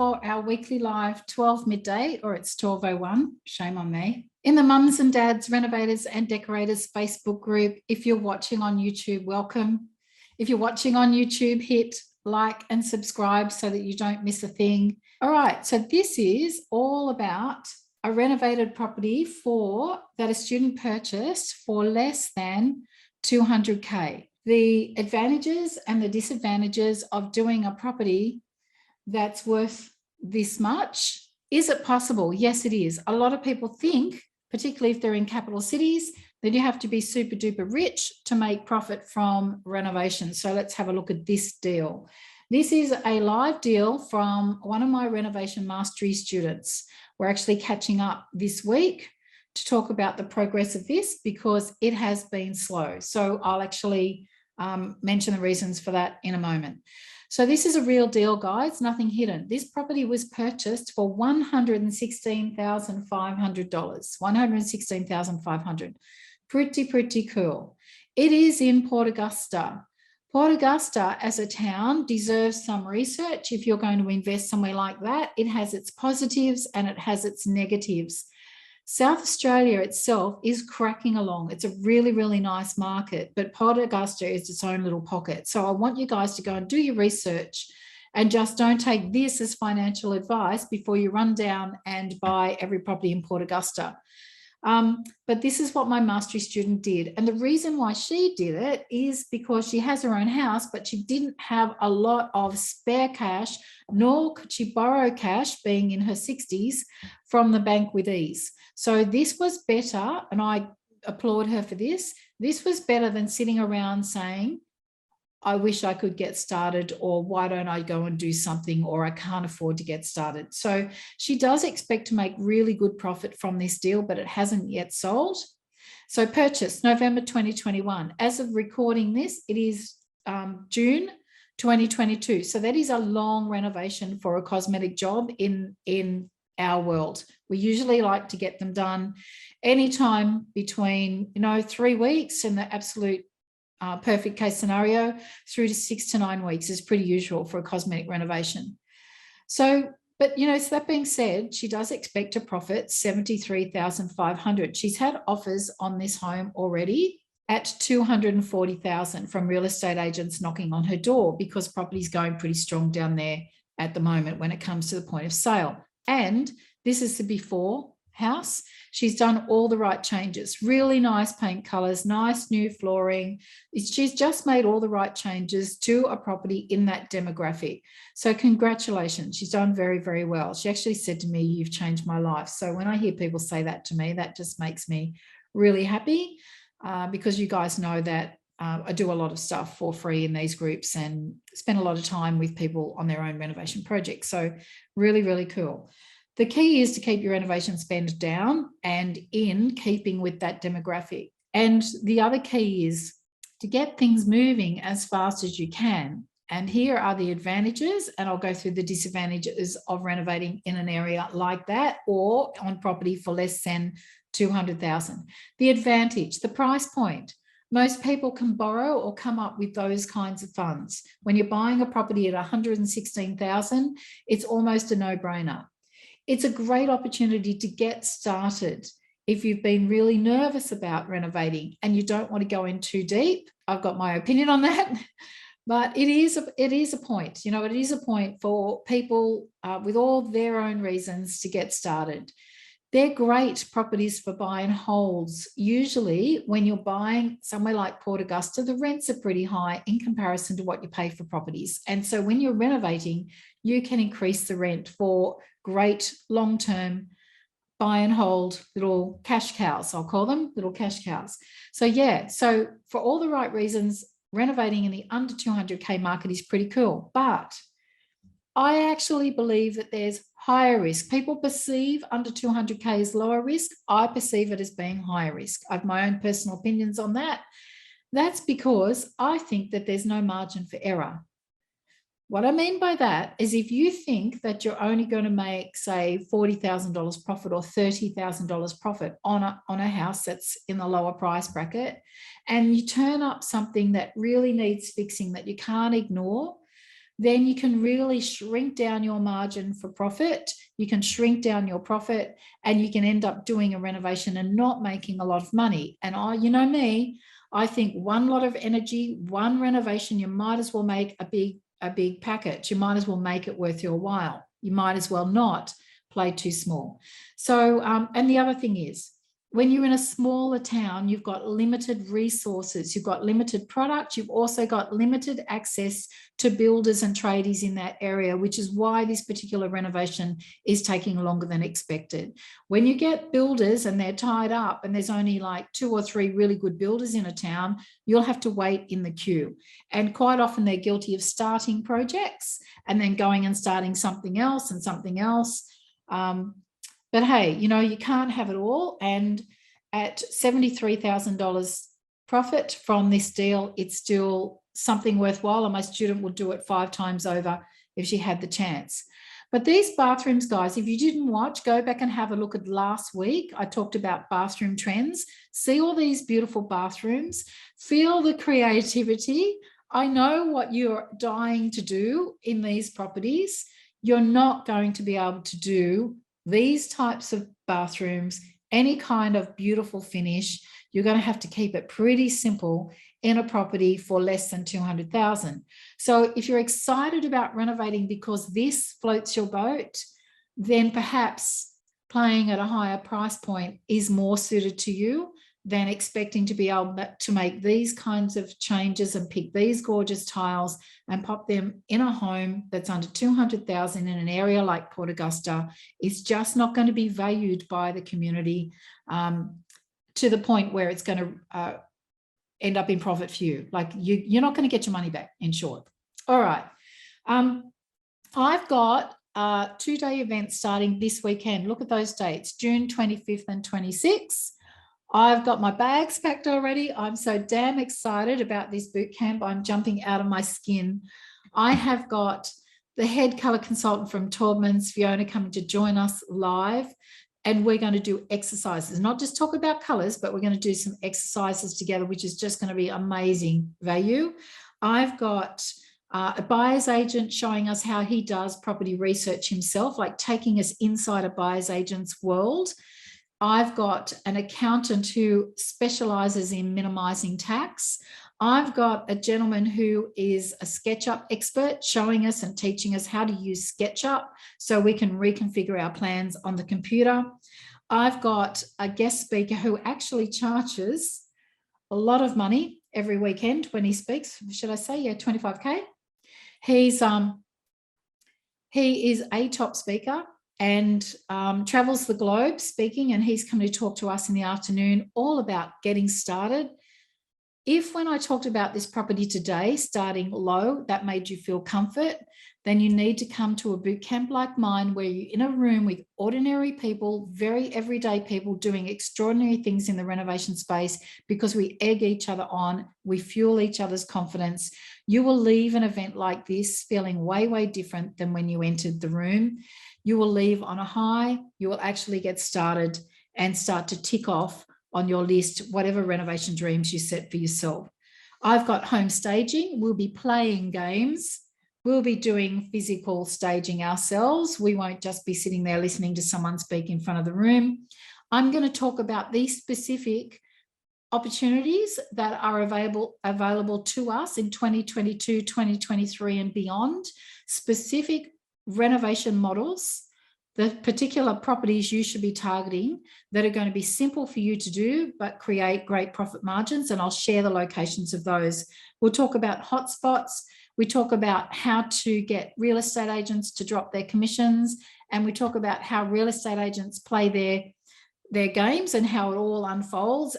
for our weekly live 12 midday, or it's 12:01, shame on me, in the Mums and Dads, Renovators and Decorators Facebook group. If you're watching on YouTube, welcome. If you're watching on YouTube, hit like and subscribe so that you don't miss a thing. All right, so this is all about a renovated property that a student purchased for less than 200K. The advantages and the disadvantages of doing a property that's worth this much. Is it possible? Yes, it is. A lot of people think, particularly if they're in capital cities, that you have to be super duper rich to make profit from renovations. So let's have a look at this deal. This is a live deal from one of my renovation mastery students. We're actually catching up this week to talk about the progress of this because it has been slow. So I'll actually mention the reasons for that in a moment. So this is a real deal, guys, nothing hidden. This property was purchased for $116,500, $116,500. Pretty cool. It is in Port Augusta. Port Augusta as a town deserves some research if you're going to invest somewhere like that. It has its positives and it has its negatives. South Australia itself is cracking along. It's a really nice market, but Port Augusta is its own little pocket. So I want you guys to go and do your research and just don't take this as financial advice before you run down and buy every property in Port Augusta. But this is what my mastery student did. And the reason why she did it is because she has her own house, but she didn't have a lot of spare cash, nor could she borrow cash, being in her 60s, from the bank with ease. So this was better, and I applaud her for this. This was better than sitting around saying, I wish I could get started, or why don't I go and do something, or I can't afford to get started. So she does expect to make really good profit from this deal, but it hasn't yet sold. So purchase November 2021. As of recording this, it is June 2022. So that is a long renovation for a cosmetic job in our world. We usually like to get them done anytime between 3 weeks in the absolute perfect case scenario, through to 6 to 9 weeks is pretty usual for a cosmetic renovation. So, but so that being said, she does expect to profit $73,500. She's had offers on this home already at $240,000 from real estate agents knocking on her door, because property's going pretty strong down there at the moment when it comes to the point of sale. And this is the before house. She's done all the right changes, really nice paint colors, nice new flooring. She's just made all the right changes to a property in that demographic. So congratulations, she's done very well. She actually said to me, you've changed my life. So when I hear people say that to me, that just makes me really happy, because you guys know that I do a lot of stuff for free in these groups and spend a lot of time with people on their own renovation projects. So really cool. The key is to keep your renovation spend down and in keeping with that demographic. And the other key is to get things moving as fast as you can. And here are the advantages, and I'll go through the disadvantages of renovating in an area like that or on property for less than $200,000. The advantage, the price point. Most people can borrow or come up with those kinds of funds. When you're buying a property at $116,000, it's almost a no-brainer. It's a great opportunity to get started if you've been really nervous about renovating and you don't want to go in too deep. I've got my opinion on that, but it is a point. It is a point for people with all their own reasons to get started. They're great properties for buy and holds. Usually when you're buying somewhere like Port Augusta, the rents are pretty high in comparison to what you pay for properties. And so when you're renovating, you can increase the rent for great long-term buy and hold little cash cows, I'll call them, little cash cows. So yeah, so for all the right reasons, renovating in the under 200K market is pretty cool. But I actually believe that there's higher risk. People perceive under 200K as lower risk. I perceive it as being higher risk. I have my own personal opinions on that. That's because I think that there's no margin for error. What I mean by that is if you think that you're only going to make, say, $40,000 profit or $30,000 profit on a house that's in the lower price bracket, and you turn up something that really needs fixing that you can't ignore, then you can really shrink down your margin for profit. You can shrink down your profit, and you can end up doing a renovation and not making a lot of money. And you know me, I think one lot of energy, one renovation, you might as well make a big package. You might as well make it worth your while. You might as well not play too small. So, and the other thing is, when you're in a smaller town, you've got limited resources, you've got limited product, you've also got limited access to builders and tradies in that area, which is why this particular renovation is taking longer than expected. When you get builders and they're tied up and there's only like 2 or 3 really good builders in a town, you'll have to wait in the queue. And quite often they're guilty of starting projects and then going and starting something else and something else. But hey, you know, you can't have it all. And at $73,000 profit from this deal, it's still something worthwhile. And my student would do it 5 times over if she had the chance. But these bathrooms, guys, if you didn't watch, go back and have a look at last week. I talked about bathroom trends. See all these beautiful bathrooms. Feel the creativity. I know what you're dying to do in these properties. You're not going to be able to do these types of bathrooms, any kind of beautiful finish. You're going to have to keep it pretty simple in a property for less than 200,000. So if you're excited about renovating because this floats your boat, then perhaps playing at a higher price point is more suited to you than expecting to be able to make these kinds of changes and pick these gorgeous tiles and pop them in a home that's under 200,000 in an area like Port Augusta. Is just not going to be valued by the community to the point where it's going to end up in profit for you. Like you're not going to get your money back, in short. All right. I've got a 2-day event starting this weekend. Look at those dates, June 25th and 26th. I've got my bags packed already. I'm so damn excited about this boot camp. I'm jumping out of my skin. I have got the head colour consultant from Taubman's, Fiona, coming to join us live. And we're going to do exercises, not just talk about colours, but we're going to do some exercises together, which is just going to be amazing value. I've got a buyer's agent showing us how he does property research himself, like taking us inside a buyer's agent's world. I've got an accountant who specialises in minimising tax. I've got a gentleman who is a SketchUp expert showing us and teaching us how to use SketchUp so we can reconfigure our plans on the computer. I've got a guest speaker who actually charges a lot of money every weekend when he speaks. Should I say, yeah, 25K. He is a top speaker and travels the globe speaking, and he's coming to talk to us in the afternoon all about getting started. If when I talked about this property today, starting low, that made you feel comfort, then you need to come to a boot camp like mine where you're in a room with ordinary people, very everyday people doing extraordinary things in the renovation space, because we egg each other on, we fuel each other's confidence. You will leave an event like this feeling way, way different than when you entered the room. You will leave on a high. You will actually get started and start to tick off on your list whatever renovation dreams you set for yourself. I've got home staging. We'll be playing games. We'll be doing physical staging ourselves. We won't just be sitting there listening to someone speak in front of the room. I'm going to talk about these specific opportunities that are available to us in 2022, 2023 and beyond, specific renovation models, the particular properties you should be targeting that are going to be simple for you to do but create great profit margins, and I'll share the locations of those. We'll talk about hotspots. We talk about how to get real estate agents to drop their commissions, and we talk about how real estate agents play their games and how it all unfolds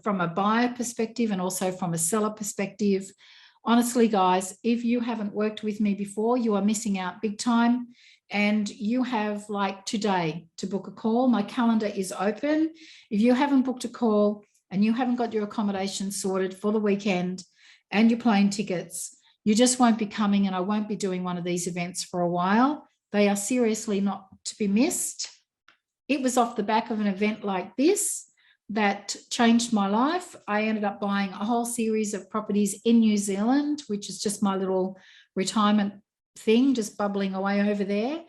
from a buyer perspective and also from a seller perspective. Honestly, guys, if you haven't worked with me before, you are missing out big time. And you have like today to book a call. My calendar is open. If you haven't booked a call and you haven't got your accommodation sorted for the weekend and your plane tickets, you just won't be coming, and I won't be doing one of these events for a while. They are seriously not to be missed. It was off the back of an event like this that changed my life. I ended up buying a whole series of properties in New Zealand, which is just my little retirement thing just bubbling away over there,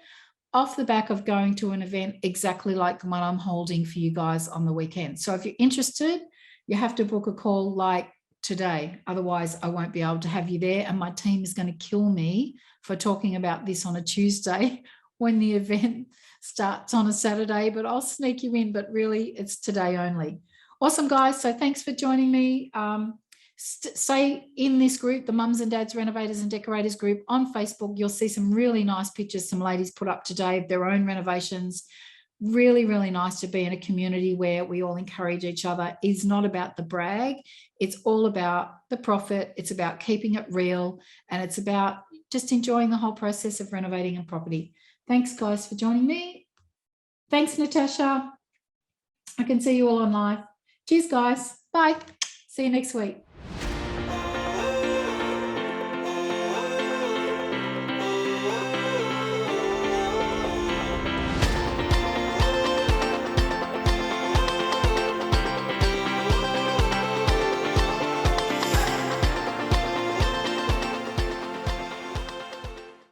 off the back of going to an event exactly like the one I'm holding for you guys on the weekend. So if you're interested, you have to book a call like today. Otherwise, I won't be able to have you there. And my team is going to kill me for talking about this on a Tuesday when the event starts on a Saturday, but I'll sneak you in. But really, it's today only. Awesome, guys. So thanks for joining me. Stay in this group, the Mums and Dads Renovators and Decorators group on Facebook. You'll see some really nice pictures some ladies put up today of their own renovations. Really, really nice to be in a community where we all encourage each other. It's not about the brag. It's all about the profit. It's about keeping it real. And it's about just enjoying the whole process of renovating a property. Thanks, guys, for joining me. Thanks, Natasha. I can see you all on live. Cheers, guys. Bye. See you next week.